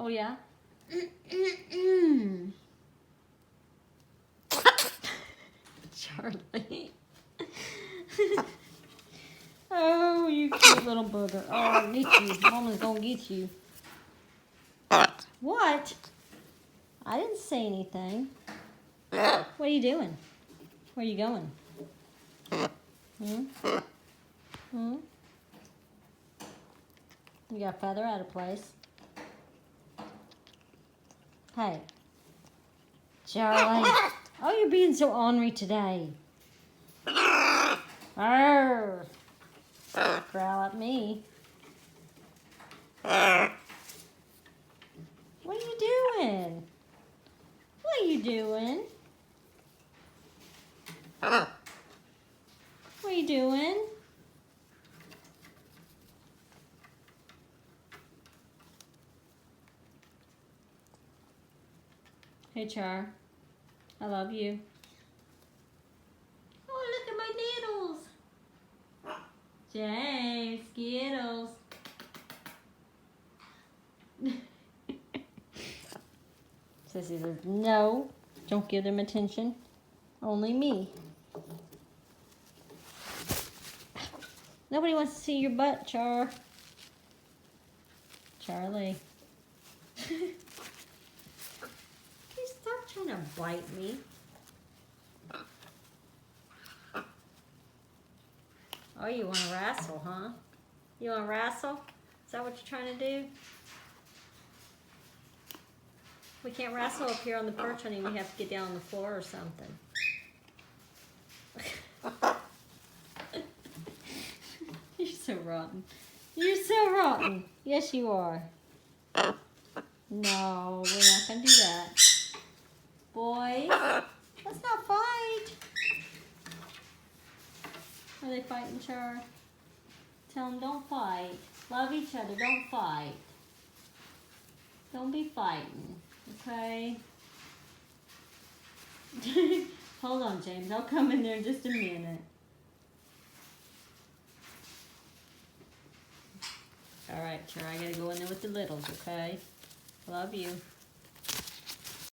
Oh, yeah? Charley. Oh, you cute little booger. Oh, I'll get you. Mama's gonna get you. What? I didn't say anything. What are you doing? Where are you going? Hmm? Hmm? You got feather out of place. Hey. Charley. Oh, you're being so ornery today. Arr. Growl at me. What are you doing? What are you doing? What are you doing? Hey, Char. I love you. Oh, look at my needles. James, Skittles. Sissy says, no, don't give them attention. Only me. Nobody wants to see your butt, Char. Charley. Please stop trying to bite me. Oh, you want to wrestle, huh? You want to wrestle? Is that what you're trying to do? We can't wrestle up here on the perch, honey. We have to get down on the floor or something. You're so rotten. You're so rotten. Yes, you are. No, we're not going to do that. Boys, let's not fight. Are they fighting, Char? Tell them don't fight. Love each other. Don't fight. Don't be fighting. Okay? Hold on, James. I'll come in there in just a minute. All right, Char. I got to go in there with the littles, okay? Love you.